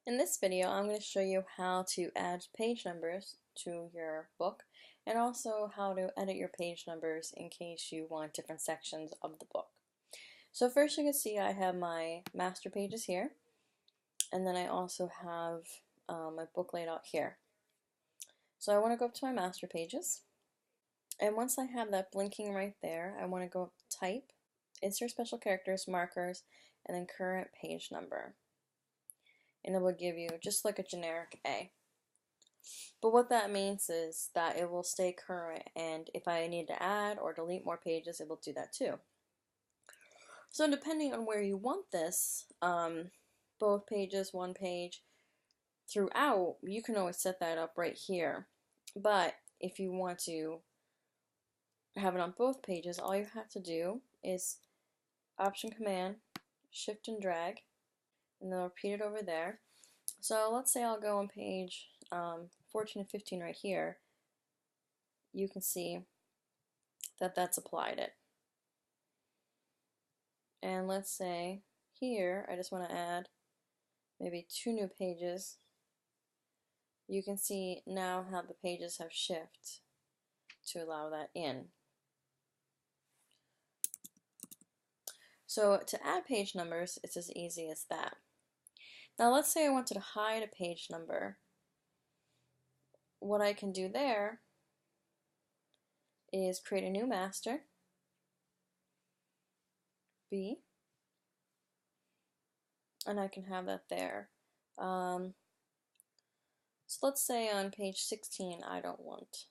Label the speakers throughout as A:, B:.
A: In this video, I'm going to show you how to add page numbers to your book and also how to edit your page numbers in case you want different sections of the book. So first you can see I have my master pages here, and then I also have my book laid out here. So I want to go up to my master pages, and once I have that blinking right there, I want to go up to type, insert special characters, markers, and then current page number. And it will give you just like a generic A. But what that means is that it will stay current, and if I need to add or delete more pages, it will do that too. So depending on where you want this, both pages, one page, throughout, you can always set that up right here. But if you want to have it on both pages, all you have to do is Option Command, Shift and drag, and then repeat it over there. So let's say I'll go on page 14 and 15 right here. You can see that that's applied it. And let's say here I just want to add maybe 2 new pages. You can see now how the pages have shifted to allow that in. So to add page numbers, it's as easy as that. Now let's say I wanted to hide a page number. What I can do there is create a new master, B, and I can have that there. So let's say on page 16 I don't want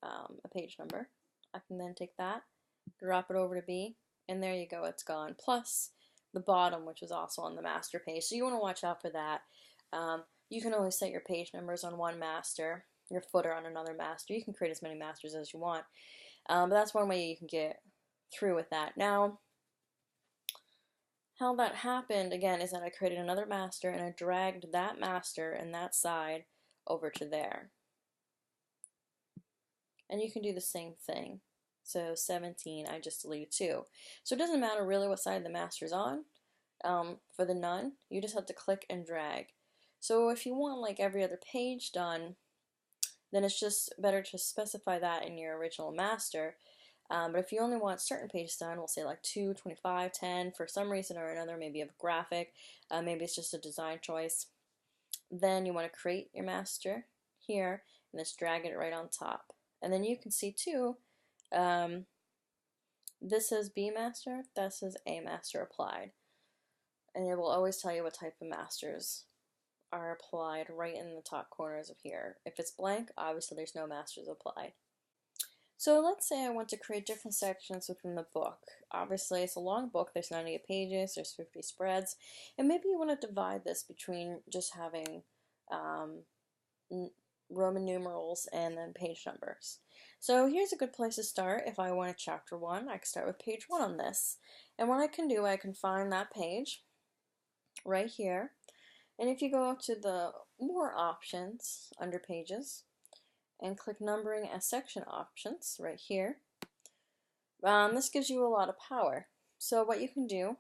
A: a page number. I can then take that, drop it over to B, and there you go, it's gone. Plus the bottom, which is also on the master page. So you want to watch out for that. You can always set your page numbers on one master, your footer on another master. You can create as many masters as you want. But that's one way you can get through with that. Now, how that happened, again, is that I created another master and I dragged that master and that side over to there. And you can do the same thing. So 17, I just deleted 2. So it doesn't matter really what side the master's on. For the none, you just have to click and drag. So if you want like every other page done, then it's just better to specify that in your original master. But if you only want certain pages done, we'll say like 2, 25, 10, for some reason or another, maybe you have a graphic, maybe it's just a design choice, then you want to create your master here and just drag it right on top. And then you can see too, this says B master, that says A master applied. And it will always tell you what type of masters are applied right in the top corners of here. If it's blank, obviously there's no masters applied. So let's say I want to create different sections within the book. Obviously it's a long book, there's 98 pages, there's 50 spreads, and maybe you want to divide this between just having Roman numerals and then page numbers. So here's a good place to start. If I wanted chapter 1, I can start with page 1 on this. And what I can do, I can find that page right here. And if you go up to the more options under pages and click numbering as section options right here, this gives you a lot of power. So what you can do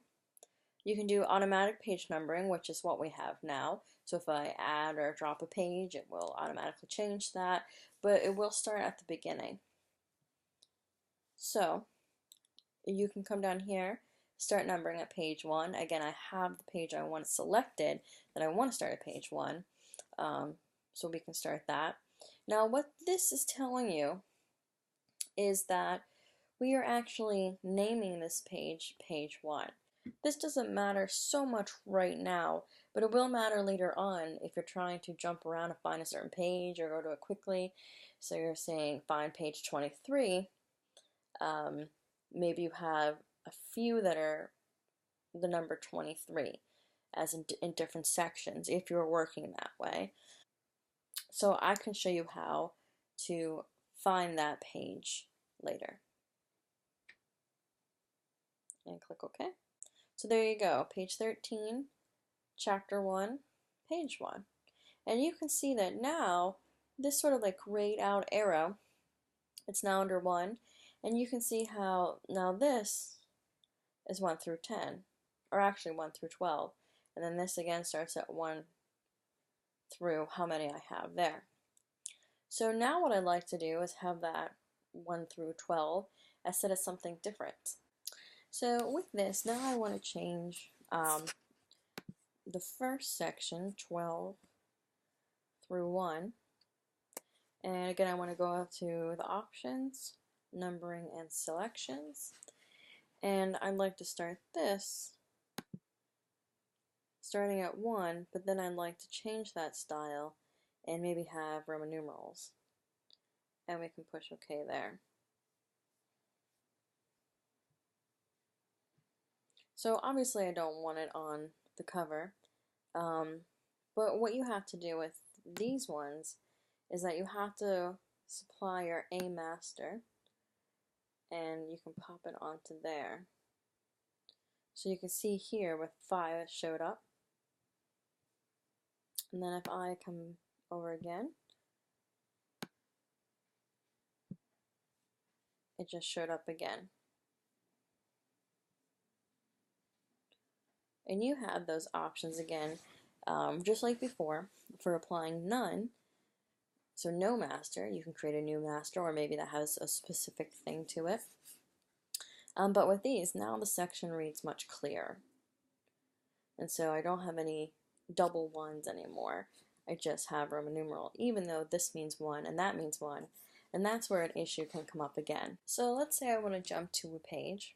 A: automatic page numbering, which is what we have now. So if I add or drop a page, it will automatically change that, but it will start at the beginning. So you can come down here, start numbering at page 1. Again, I have the page I want selected that I want to start at page 1, so we can start that. Now what this is telling you is that we are actually naming this page page 1. This doesn't matter so much right now, but it will matter later on if you're trying to jump around and find a certain page or go to it quickly. So you're saying find page 23. Maybe you have a few that are the number 23 as in different sections if you're working that way. So I can show you how to find that page later. And click OK. So there you go, page 13, chapter 1, page 1. And you can see that now this sort of like grayed out arrow, it's now under 1, and you can see how now this is 1 through 10, or actually 1 through 12. And then this again starts at 1 through how many I have there. So now what I'd like to do is have that 1 through 12 as set as something different. So with this, now I want to change the first section, 12 through 1. And again, I want to go up to the options, numbering and selections. And I'd like to start this starting at 1, but then I'd like to change that style and maybe have Roman numerals. And we can push OK there. So obviously I don't want it on the cover, but what you have to do with these ones is that you have to supply your A master, and you can pop it onto there. So you can see here with 5 it showed up, and then if I come over again, it just showed up again. And you have those options again, just like before, for applying none. So no master, you can create a new master, or maybe that has a specific thing to it. But with these, now the section reads much clearer. And so I don't have any double ones anymore. I just have Roman numeral, even though this means 1 and that means 1. And that's where an issue can come up again. So let's say I want to jump to a page.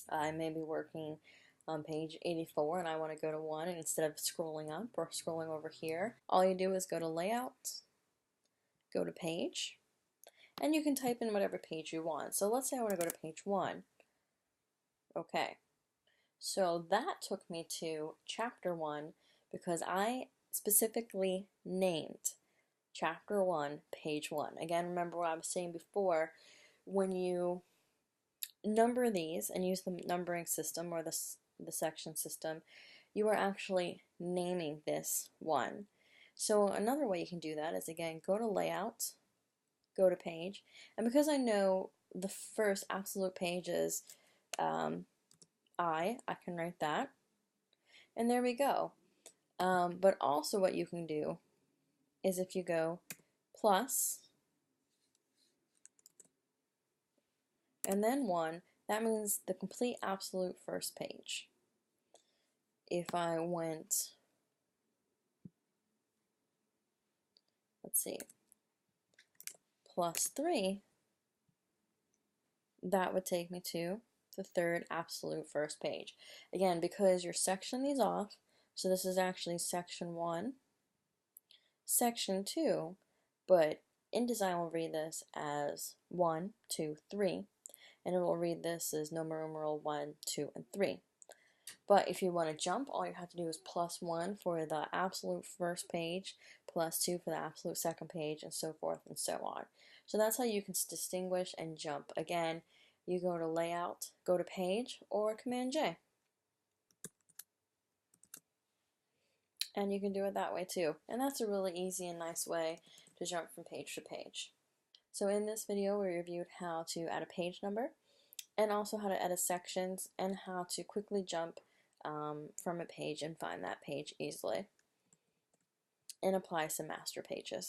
A: I may be working on page 84 and I want to go to 1, and instead of scrolling up or scrolling over here, all you do is go to Layout, go to Page, and you can type in whatever page you want. So let's say I want to go to page 1. Okay, so that took me to chapter 1 because I specifically named chapter 1, page 1. Again, remember what I was saying before, when you number these and use the numbering system or the section system, you are actually naming this one. So another way you can do that is, again, go to Layout, go to Page, and because I know the first absolute page is I can write that, and there we go. But also what you can do is if you go plus and then 1, that means the complete absolute first page. If I went, let's see, plus 3, that would take me to the third absolute first page. Again, because you're sectioning these off, so this is actually section 1, section 2, but InDesign will read this as 1, 2, 3, and it will read this as numeral 1, 2, and 3. But if you want to jump, all you have to do is plus 1 for the absolute first page, plus 2 for the absolute second page, and so forth and so on. So that's how you can distinguish and jump. Again, you go to Layout, go to Page, or Command J. And you can do it that way too. And that's a really easy and nice way to jump from page to page. So in this video, we reviewed how to add a page number, and also how to edit sections, and how to quickly jump from a page and find that page easily, and apply some master pages.